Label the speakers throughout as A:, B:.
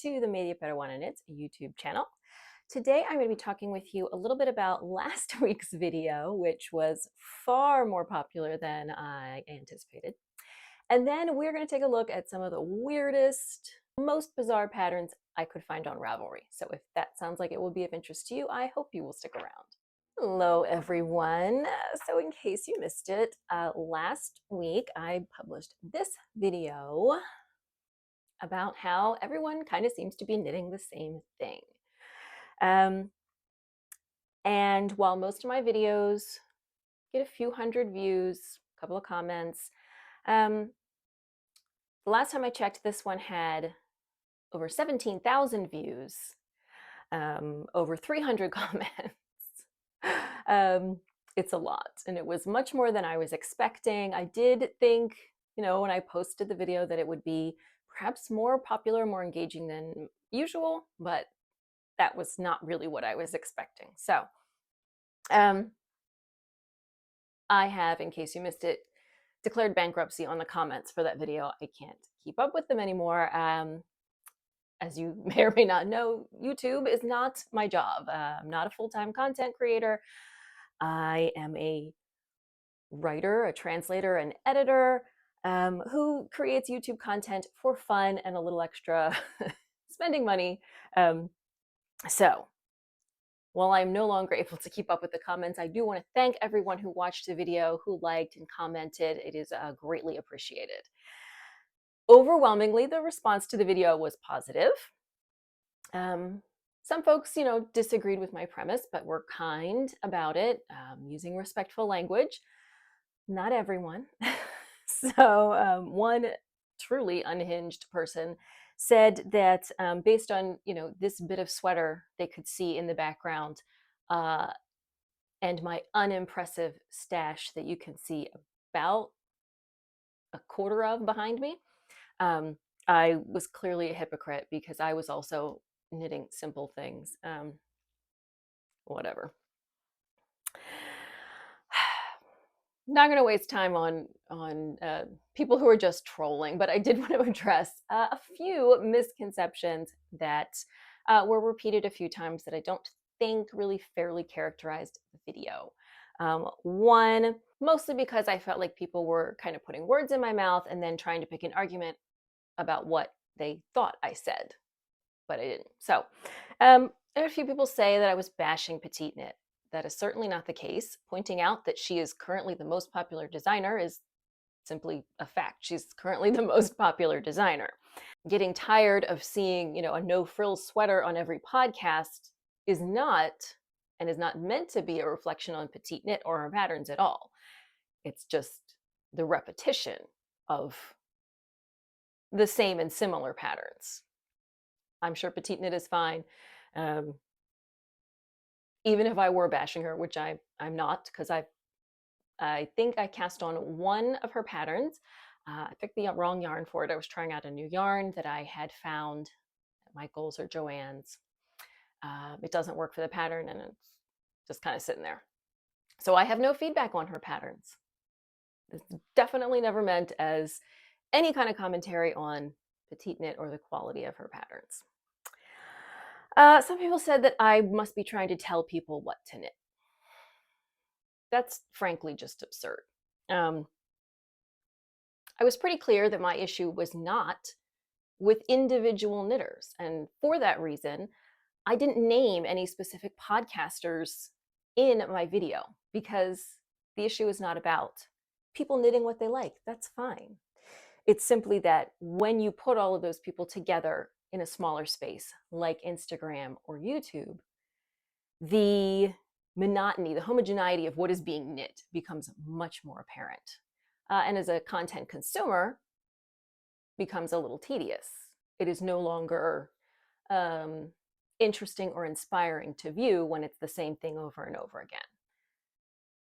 A: to the Media Peruana and Its YouTube channel. Today I'm going to be talking with you a little bit about last week's video, which was far more popular than I anticipated. And then we're going to take a look at some of the weirdest, most bizarre patterns I could find on Ravelry. So if that sounds like it will be of interest to you, I hope you will stick around. Hello, everyone. So in case you missed it, last week I published this video about how everyone kind of seems to be knitting the same thing. And while most of my videos get a few hundred views, a couple of comments, the last time I checked, this one had over 17,000 views, over 300 comments. It's a lot, and it was much more than I was expecting. I did think, when I posted the video that it would be perhaps more popular, more engaging than usual, but that was not really what I was expecting. So I have, in case you missed it, declared bankruptcy on the comments for that video. I can't keep up with them anymore. As you may or may not know, YouTube is not my job. I'm not a full-time content creator. I am a writer, a translator, an editor who creates YouTube content for fun and a little extra spending money. So while I'm no longer able to keep up with the comments, I do want to thank everyone who watched the video, who liked and commented. It is greatly appreciated. Overwhelmingly, the response to the video was positive. Some folks, disagreed with my premise, but were kind about it, using respectful language. Not everyone. So one truly unhinged person said that based on, this bit of sweater they could see in the background and my unimpressive stash that you can see about a quarter of behind me, I was clearly a hypocrite because I was also knitting simple things. Whatever. Not going to waste time on people who are just trolling, but I did want to address a few misconceptions that were repeated a few times that I don't think really fairly characterized the video. One, mostly because I felt like people were kind of putting words in my mouth and then trying to pick an argument about what they thought I said, but I didn't. So a few people say that I was bashing Petite Knit. That is certainly not the case. Pointing out that she is currently the most popular designer is simply a fact. She's currently the most popular designer. Getting tired of seeing, a no-frills sweater on every podcast is not meant to be a reflection on Petite Knit or her patterns at all. It's just the repetition of the same and similar patterns. I'm sure Petite Knit is fine. Even if I were bashing her, which I'm not, because I think I cast on one of her patterns. I picked the wrong yarn for it. I was trying out a new yarn that I had found at Michael's or Joann's. It doesn't work for the pattern, and it's just kind of sitting there. So I have no feedback on her patterns. It's definitely never meant as any kind of commentary on Petite Knit or the quality of her patterns. Some people said that I must be trying to tell people what to knit. That's frankly just absurd. I was pretty clear that my issue was not with individual knitters. And for that reason, I didn't name any specific podcasters in my video because the issue is not about people knitting what they like. That's fine. It's simply that when you put all of those people together in a smaller space like Instagram or YouTube, the monotony, the homogeneity of what is being knit becomes much more apparent. And as a content consumer, becomes a little tedious. It is no longer interesting or inspiring to view when it's the same thing over and over again.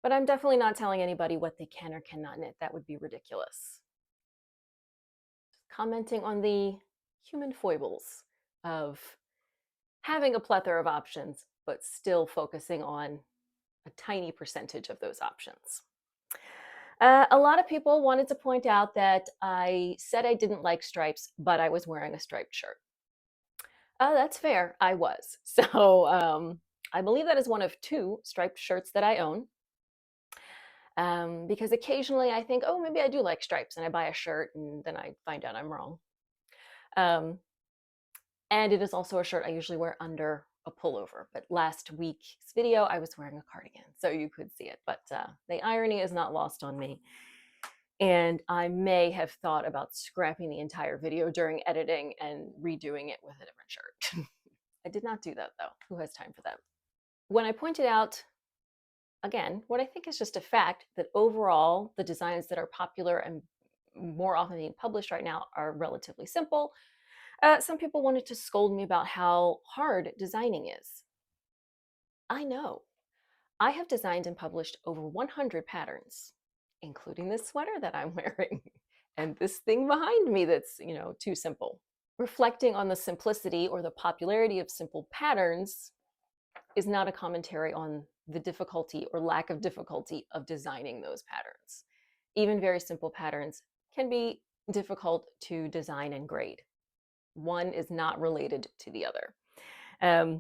A: But I'm definitely not telling anybody what they can or cannot knit. That would be ridiculous. Commenting on the human foibles of having a plethora of options, but still focusing on a tiny percentage of those options. A lot of people wanted to point out that I said I didn't like stripes, but I was wearing a striped shirt. That's fair. I was. So I believe that is one of two striped shirts that I own. Because occasionally I think, oh, maybe I do like stripes, and I buy a shirt and then I find out I'm wrong. Um, and it is also a shirt I usually wear under a pullover. But last week's video, I was wearing a cardigan, so you could see it. But the irony is not lost on me. And I may have thought about scrapping the entire video during editing and redoing it with a different shirt. I did not do that though. Who has time for that? When I pointed out, again, what I think is just a fact that overall the designs that are popular and more often being published right now are relatively simple, some people wanted to scold me about how hard designing is. I know. I have designed and published over 100 patterns, including this sweater that I'm wearing and this thing behind me that's, too simple. Reflecting on the simplicity or the popularity of simple patterns is not a commentary on the difficulty or lack of difficulty of designing those patterns. Even very simple patterns can be difficult to design and grade. One is not related to the other. I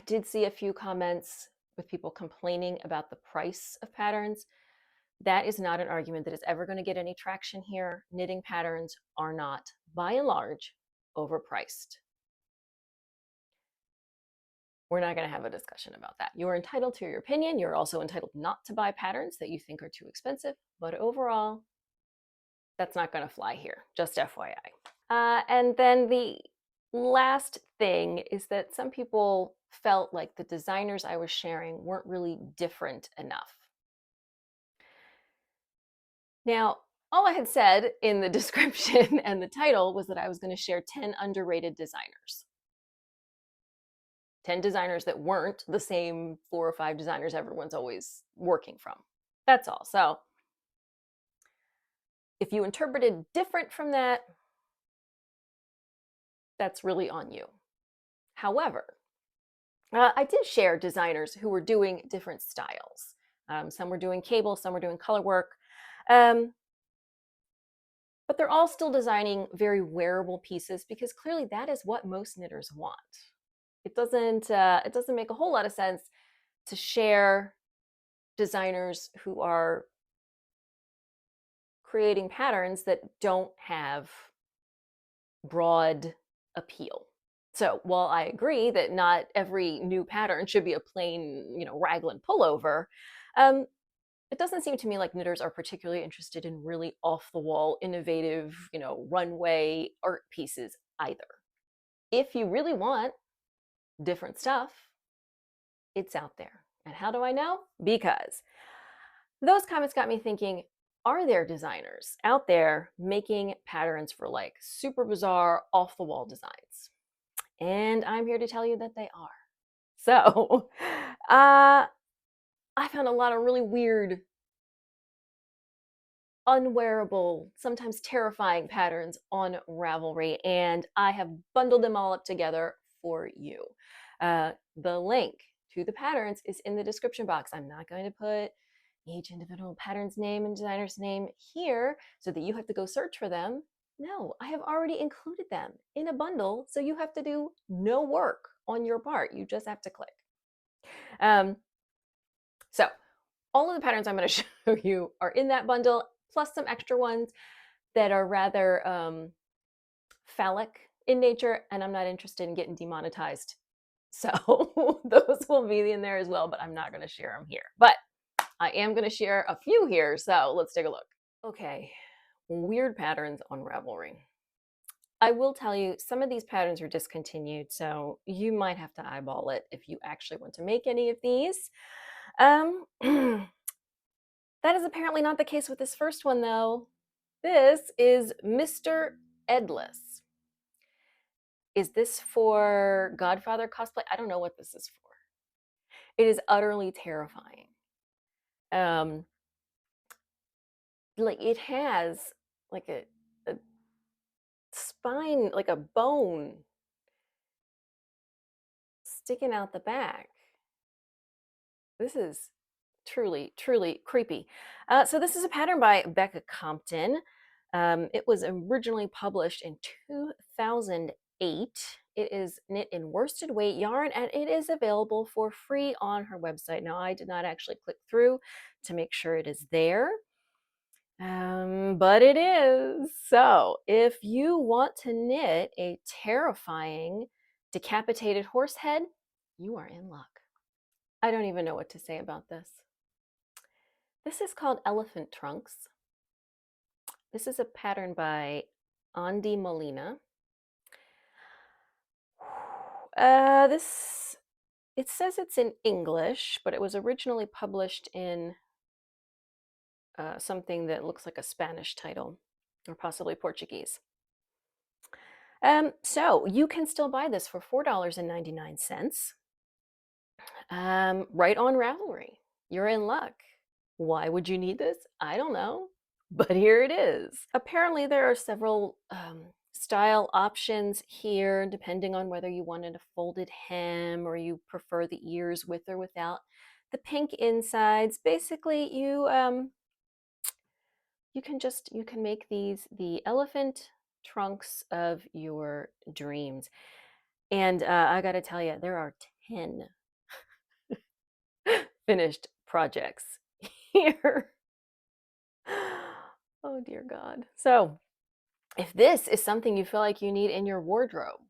A: did see a few comments with people complaining about the price of patterns. That is not an argument that is ever going to get any traction here. Knitting patterns are not, by and large, overpriced. We're not going to have a discussion about that. You are entitled to your opinion. You're also entitled not to buy patterns that you think are too expensive. But overall, that's not going to fly here, just FYI. And then the last thing is that some people felt like the designers I was sharing weren't really different enough. Now, all I had said in the description and the title was that I was going to share 10 underrated designers. 10 designers that weren't the same 4 or 5 designers everyone's always working from. That's all. So if you interpreted different from that, that's really on you. However, I did share designers who were doing different styles. Some were doing cable, some were doing color work. But they're all still designing very wearable pieces because clearly that is what most knitters want. It doesn't make a whole lot of sense to share designers who are creating patterns that don't have broad appeal. So while I agree that not every new pattern should be a plain, raglan pullover, it doesn't seem to me like knitters are particularly interested in really off-the-wall, innovative, runway art pieces either. If you really want different stuff, it's out there. And how do I know? Because those comments got me thinking, are there designers out there making patterns for like super bizarre off-the-wall designs? And I'm here to tell you that they are. So I found a lot of really weird, unwearable, sometimes terrifying patterns on Ravelry, and I have bundled them all up together for you. The link to the patterns is in the description box. I'm not going to put each individual pattern's name and designer's name here so that you have to go search for them. No, I have already included them in a bundle, so you have to do no work on your part. You just have to click. So all of the patterns I'm going to show you are in that bundle, plus some extra ones that are rather phallic in nature, and I'm not interested in getting demonetized. So those will be in there as well, but I'm not going to share them here. But I am going to share a few here, so let's take a look. Okay, weird patterns on Ravelry. I will tell you, some of these patterns are discontinued, so you might have to eyeball it if you actually want to make any of these. That is apparently not the case with this first one, though. This is Mr. Edless. Is this for Godfather cosplay? I don't know what this is for. It is utterly terrifying. Like it has like a spine, like a bone sticking out the back. This is truly, truly creepy. So this is a pattern by Becca Compton. It was originally published in 2008. 8. It is knit in worsted weight yarn, and it is available for free on her website. Now, I did not actually click through to make sure it is there, but it is. So if you want to knit a terrifying decapitated horse head, you are in luck. I don't even know what to say about this. This is called Elephant Trunks. This is a pattern by Andy Molina. It says it's in English, but it was originally published in something that looks like a Spanish title, or possibly Portuguese. So you can still buy this for $4.99, right on Ravelry. You're in luck. Why would you need this? I don't know, but here it is. Apparently there are several style options here, depending on whether you wanted a folded hem or you prefer the ears with or without the pink insides. Basically, you can make these the elephant trunks of your dreams. And I got to tell you, there are 10 finished projects here. Oh dear God. So if this is something you feel like you need in your wardrobe,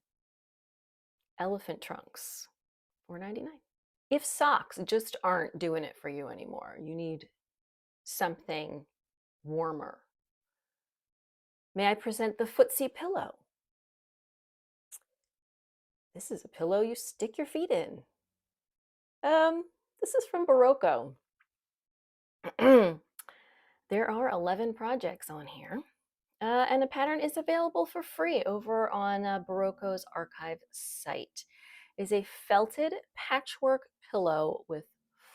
A: elephant trunks, $4.99. If socks just aren't doing it for you anymore, you need something warmer. May I present the footsie pillow? This is a pillow you stick your feet in. This is from Barocco. There are 11 projects on here, and the pattern is available for free over on Barocco's archive site. It is a felted patchwork pillow with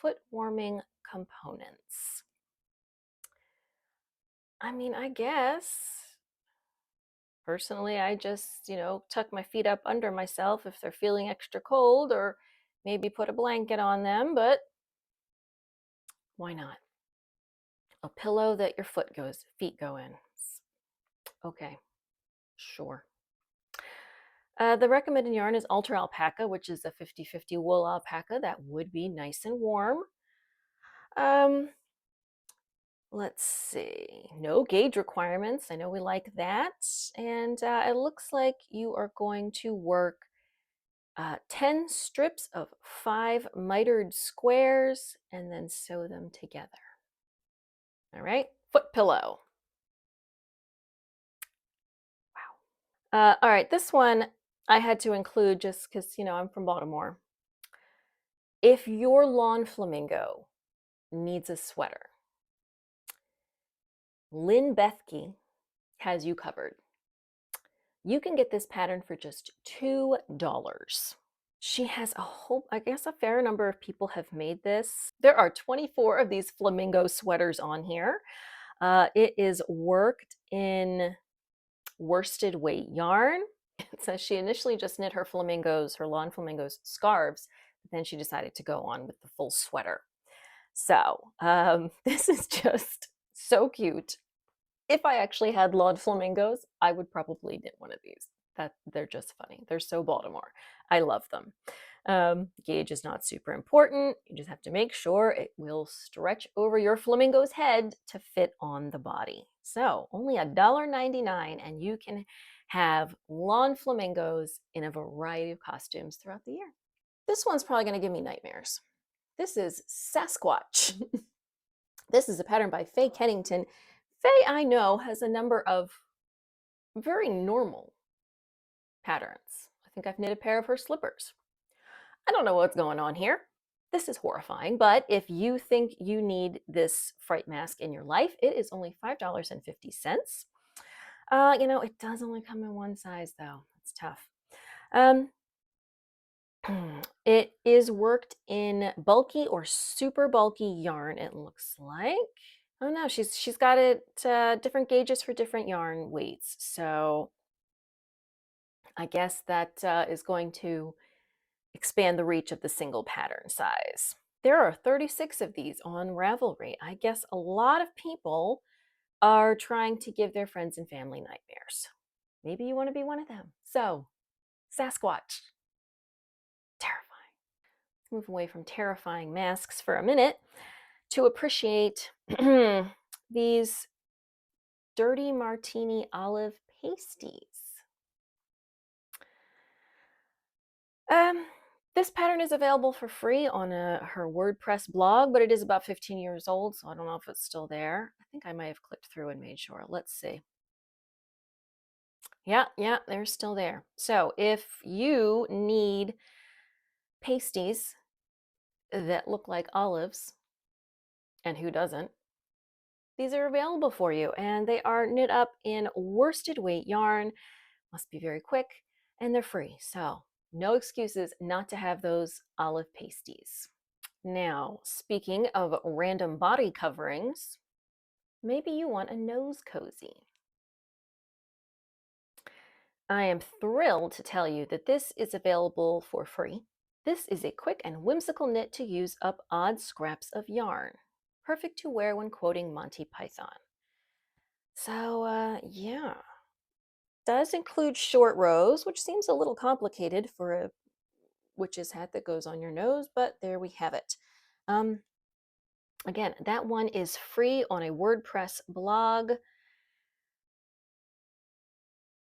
A: foot warming components. I mean, I guess. Personally, I just, tuck my feet up under myself if they're feeling extra cold, or maybe put a blanket on them, but why not? A pillow that your feet go in. Okay, sure. The recommended yarn is Ultra Alpaca, which is a 50-50 wool alpaca that would be nice and warm. Let's see, no gauge requirements. I know we like that. And it looks like you are going to work 10 strips of 5 mitered squares and then sew them together. All right, foot pillow. Wow. All right, this one I had to include just because, I'm from Baltimore. If your lawn flamingo needs a sweater, Lynn Bethke has you covered. You can get this pattern for just $2. She has I guess a fair number of people have made this. There are 24 of these flamingo sweaters on here. It is worked in worsted weight yarn. It says she initially just knit her lawn flamingos scarves, but then she decided to go on with the full sweater. So this is just so cute. If I actually had lawn flamingos, I would probably knit one of these. They're just funny. They're so Baltimore. I love them. Gauge is not super important. You just have to make sure it will stretch over your flamingo's head to fit on the body. So only $1.99, and you can have lawn flamingos in a variety of costumes throughout the year. This one's probably going to give me nightmares. This is Sasquatch. This is a pattern by Faye Kennington. Faye, I know, has a number of very normal patterns. I think I've knit a pair of her slippers. I don't know what's going on here. This is horrifying, but if you think you need this fright mask in your life, it is only $5.50. It does only come in one size, though. It's tough. It is worked in bulky or super bulky yarn, it looks like. Oh no, she's got it different gauges for different yarn weights. So I guess that is going to expand the reach of the single pattern size. There are 36 of these on Ravelry. I guess a lot of people are trying to give their friends and family nightmares. Maybe you want to be one of them. So Sasquatch. Terrifying. Let's move away from terrifying masks for a minute to appreciate these dirty martini olive pasties. This pattern is available for free on her WordPress blog, but it is about 15 years old, so I don't know if it's still there. I think I might have clicked through and made sure. Let's see. Yeah, they're still there. So if you need pasties that look like olives, and who doesn't, these are available for you, and they are knit up in worsted weight yarn. Must be very quick, and they're free. So no excuses not to have those olive pasties. Now, speaking of random body coverings, maybe you want a nose cozy. I am thrilled to tell you that this is available for free. This is a quick and whimsical knit to use up odd scraps of yarn. Perfect to wear when quoting Monty Python. So, yeah. Does include short rows, which seems a little complicated for a witch's hat that goes on your nose, but there we have it. Again, that one is free on a WordPress blog,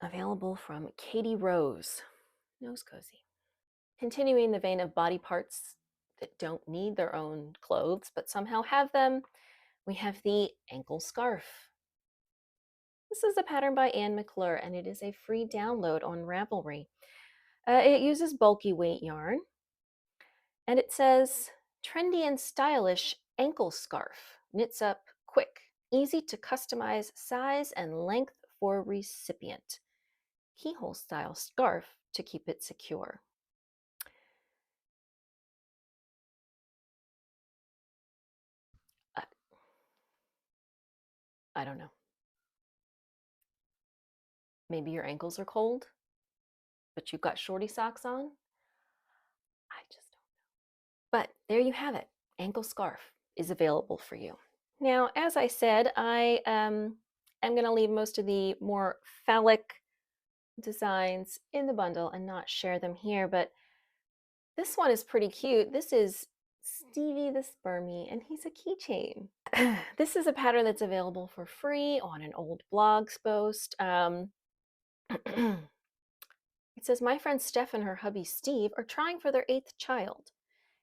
A: available from Katie Rose. Nose cozy. Continuing the vein of body parts that don't need their own clothes but somehow have them, we have the ankle scarf. This is a pattern by Anne McClure, and it is a free download on Ravelry. It uses bulky weight yarn, and it says, trendy and stylish ankle scarf, knits up quick, easy to customize size and length for recipient. Keyhole style scarf to keep it secure. I don't know. Maybe your ankles are cold, but you've got shorty socks on? I just don't know. But there you have it. Ankle scarf is available for you. Now, as I said, I am going to leave most of the more phallic designs in the bundle and not share them here, but this one is pretty cute. This is Stevie the Spermie, and he's a keychain. This is a pattern that's available for free on an old blog post. It says, my friend Steph and her hubby Steve are trying for their 8th child.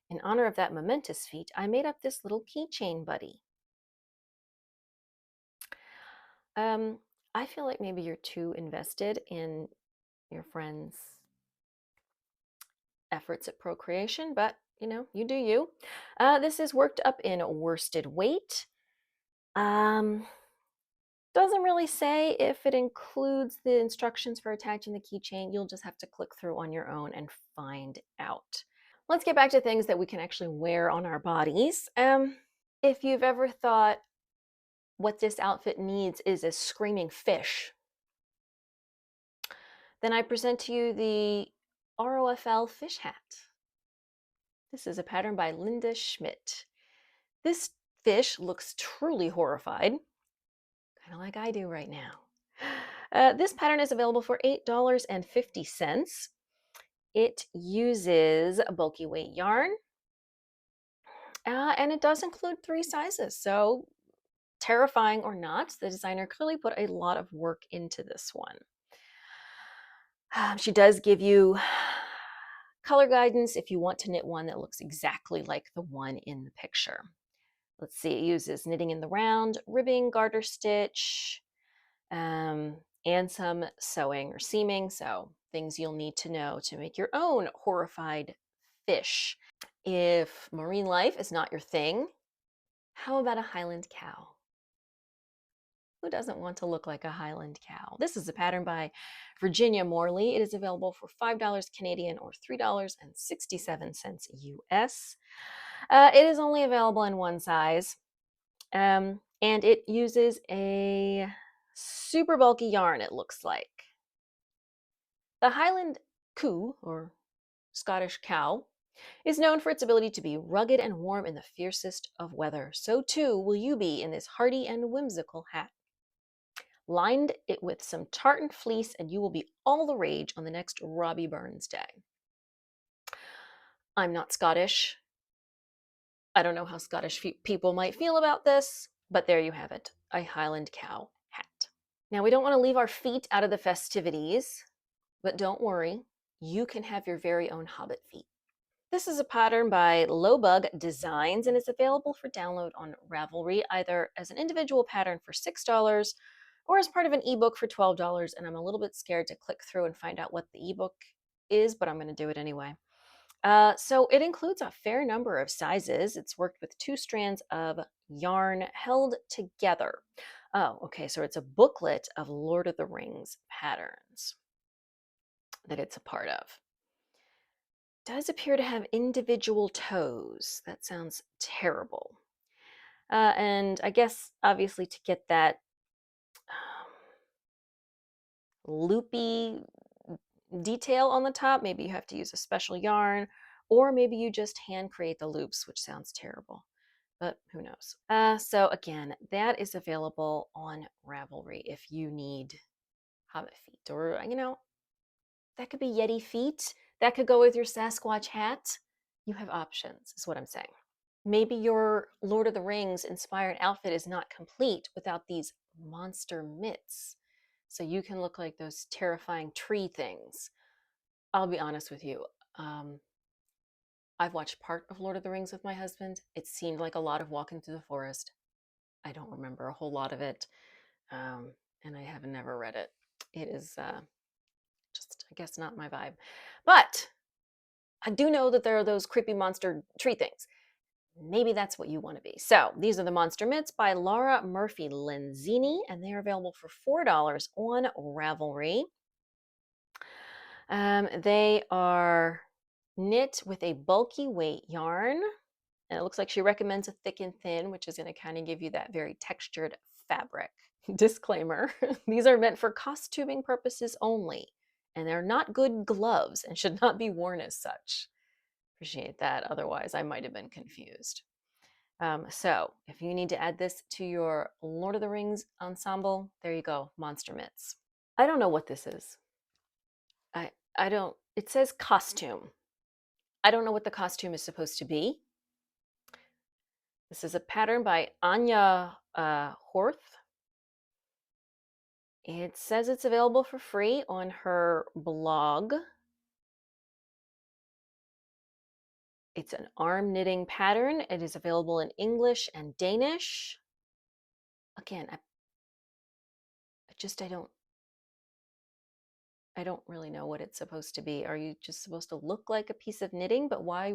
A: In honor of that momentous feat, I made up this little keychain buddy. I feel like maybe you're too invested in your friend's efforts at procreation, but you know, you do you. This is worked up in worsted weight. Doesn't really say if it includes the instructions for attaching the keychain. You'll just have to click through on your own and find out. Let's get back to things that we can actually wear on our bodies. If you've ever thought what this outfit needs is a screaming fish, then I present to you the ROFL fish hat. This is a pattern by Linda Schmidt. This fish looks truly horrified, kind of like I do right now. This pattern is available for $8.50. It uses bulky weight yarn, and it does include 3 sizes. So, terrifying or not, the designer clearly put a lot of work into this one. She does give you color guidance if you want to knit one that looks exactly like the one in the picture. Let's see, it uses knitting in the round, ribbing, garter stitch, and some sewing or seaming. So things you'll need to know to make your own horrified fish. If marine life is not your thing, how about a Highland cow? Who doesn't want to look like a Highland cow? This is a pattern by Virginia Morley. It is available for $5 Canadian or $3.67 US. It is only available in one size, and it uses a super bulky yarn, it looks like. The Highland coo, or Scottish cow, is known for its ability to be rugged and warm in the fiercest of weather. So too will you be in this hardy and whimsical hat. Lined it with some tartan fleece, and you will be all the rage on the next Robbie Burns day. I'm not Scottish. I don't know how Scottish people might feel about this, but there you have it, a Highland cow hat. Now, we don't want to leave our feet out of the festivities, but don't worry, you can have your very own hobbit feet. This is a pattern by Lowbug Designs, and it's available for download on Ravelry, either as an individual pattern for $6 or as part of an ebook for $12. And I'm a little bit scared to click through and find out what the ebook is, but I'm going to do it anyway. So it includes a fair number of sizes. It's worked with 2 strands of yarn held together. Oh, okay, so it's a booklet of Lord of the Rings patterns that it's a part of. Does appear to have individual toes. That sounds terrible. And I guess, obviously, to get that loopy detail on the top, maybe you have to use a special yarn, or maybe you just hand create the loops, which sounds terrible, but who knows. So again, that is available on Ravelry if you need hobbit feet, or that could be Yeti feet. That could go with your Sasquatch hat. You have options, is what I'm saying. Maybe your Lord of the Rings inspired outfit is not complete without these monster mitts. So you can look like those terrifying tree things. I'll be honest with you. I've watched part of Lord of the Rings with my husband. It seemed like a lot of walking through the forest. I don't remember a whole lot of it. And I have never read it. It is just, I guess, not my vibe. But I do know that there are those creepy monster tree things. Maybe that's what you want to be. So these are the Monster Mitts by Laura Murphy Lenzini, and they're available for $4 on Ravelry. They are knit with a bulky weight yarn, and it looks like she recommends a thick and thin, which is going to kind of give you that very textured fabric. Disclaimer, these are meant for costuming purposes only, and they're not good gloves and should not be worn as such. Appreciate that, otherwise I might have been confused. So if you need to add this to your Lord of the Rings ensemble, there you go, Monster Mitts. I don't know what this is. I don't, it says costume. I don't know what the costume is supposed to be. This is a pattern by Anya Horth. It says it's available for free on her blog. It's an arm knitting pattern. It is available in English and Danish. Again, I don't really know what it's supposed to be. Are you just supposed to look like a piece of knitting? But why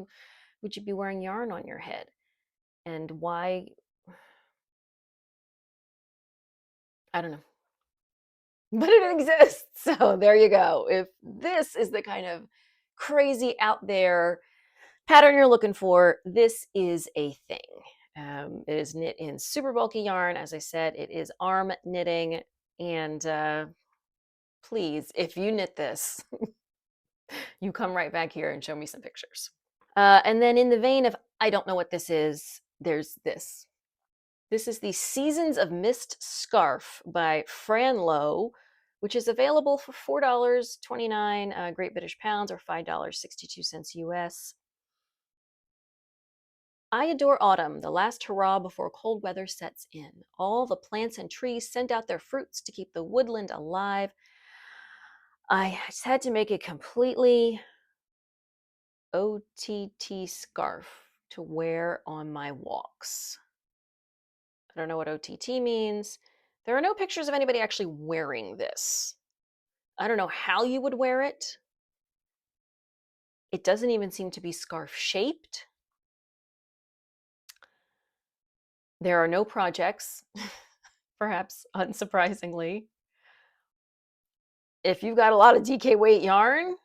A: would you be wearing yarn on your head? And why? I don't know. But it exists. So there you go. If this is the kind of crazy out there pattern you're looking for, this is a thing. It is knit in super bulky yarn. As I said, it is arm knitting. And please, if you knit this, you come right back here and show me some pictures. And then in the vein of, I don't know what this is, there's this. This is the Seasons of Mist scarf by Fran Lowe, which is available for $4.29 Great British pounds, or $5.62 US. I adore autumn, the last hurrah before cold weather sets in. All the plants and trees send out their fruits to keep the woodland alive. I just had to make a completely OTT scarf to wear on my walks. I don't know what OTT means. There are no pictures of anybody actually wearing this. I don't know how you would wear it. It doesn't even seem to be scarf shaped. There are no projects, perhaps unsurprisingly. If you've got a lot of DK weight yarn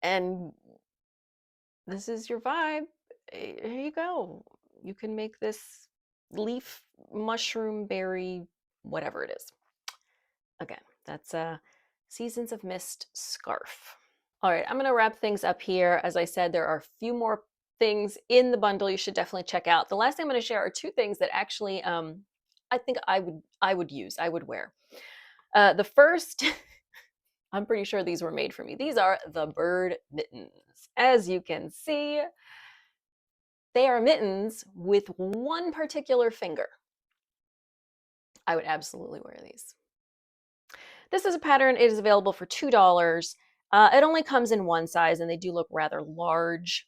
A: and this is your vibe, here you go. You can make this leaf, mushroom, berry, whatever it is. Again, that's a Seasons of Mist scarf. All right, I'm going to wrap things up here. As I said, there are a few more things in the bundle you should definitely check out. The last thing I'm going to share are 2 things that actually I think I would use, I would wear. The first, I'm pretty sure these were made for me. These are the bird mittens. As you can see, they are mittens with one particular finger. I would absolutely wear these. This is a pattern. It is available for $2. It only comes in one size, and they do look rather large.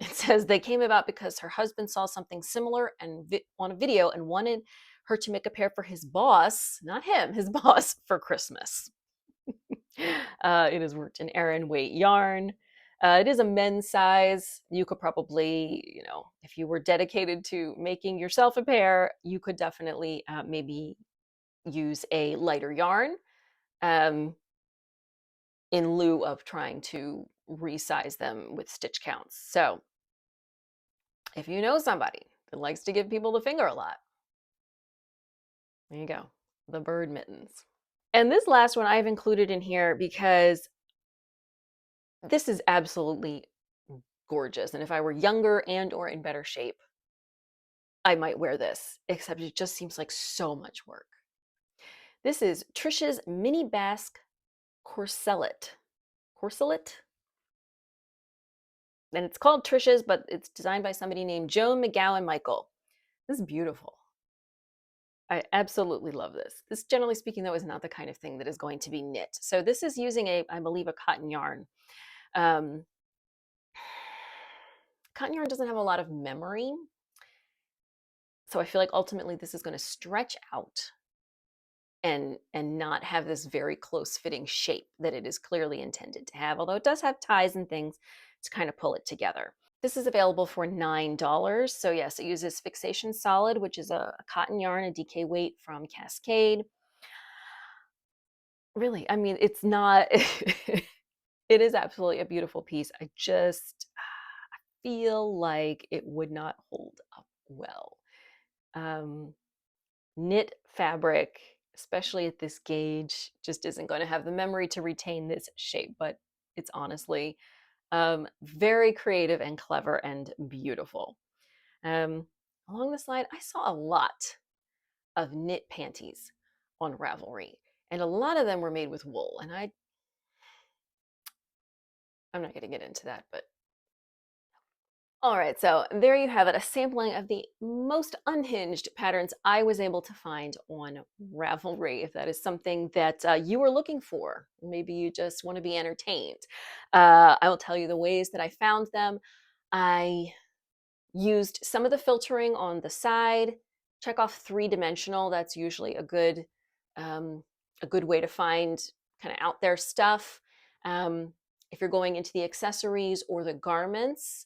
A: It says they came about because her husband saw something similar and on a video and wanted her to make a pair for his boss, not him, his boss, for Christmas. It is worked in Aran weight yarn. It is a men's size. You could probably, if you were dedicated to making yourself a pair, you could definitely maybe use a lighter yarn in lieu of trying to resize them with stitch counts. So if you know somebody that likes to give people the finger a lot, there you go, the bird mittens. And this last one I've included in here because this is absolutely gorgeous. And if I were younger and or in better shape, I might wear this, except it just seems like so much work. This is Trisha's Mini Basque Corselet. Corselet? And it's called Trisha's, but it's designed by somebody named Joan McGowan Michael. This is beautiful. I absolutely love this. This, generally speaking, though, is not the kind of thing that is going to be knit. So this is using I believe, a cotton yarn. Cotton yarn doesn't have a lot of memory. So I feel like ultimately this is going to stretch out and not have this very close fitting shape that it is clearly intended to have, although it does have ties and things to kind of pull it together. This is available for $9. So yes, it uses Fixation Solid, which is a cotton yarn, a DK weight from Cascade. Really, I mean, it's not, it is absolutely a beautiful piece. I just feel like it would not hold up well. Knit fabric, especially at this gauge, just isn't going to have the memory to retain this shape, but it's honestly very creative and clever and beautiful. Along this line, I saw a lot of knit panties on Ravelry, and a lot of them were made with wool, and I'm not going to get into that, but all right, so there you have it, a sampling of the most unhinged patterns I was able to find on Ravelry. If that is something that you are looking for, maybe you just want to be entertained. I will tell you the ways that I found them. I used some of the filtering on the side. Check off 3-dimensional. That's usually a good way to find kind of out there stuff. If you're going into the accessories or the garments,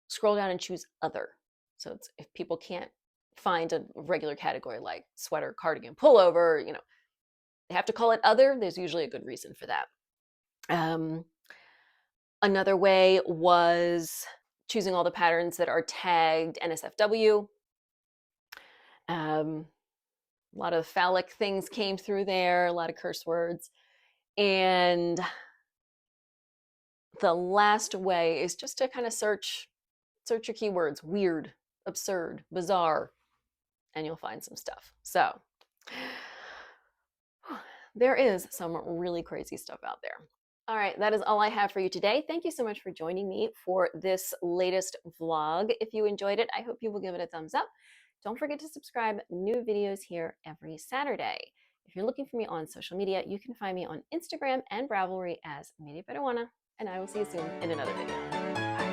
A: scroll down and choose other. So it's, if people can't find a regular category like sweater, cardigan, pullover, they have to call it other. There's usually a good reason for that. Another way was choosing all the patterns that are tagged NSFW. A lot of phallic things came through there, a lot of curse words. And the last way is just to kind of search your keywords: weird, absurd, bizarre, and you'll find some stuff. So there is some really crazy stuff out there. All right, that is all I have for you today. Thank you so much for joining me for this latest vlog. If you enjoyed it, I hope you will give it a thumbs up. Don't forget to subscribe. New videos here every Saturday. If you're looking for me on social media, you can find me on Instagram and Ravelry as Media Peruana, and I will see you soon in another video.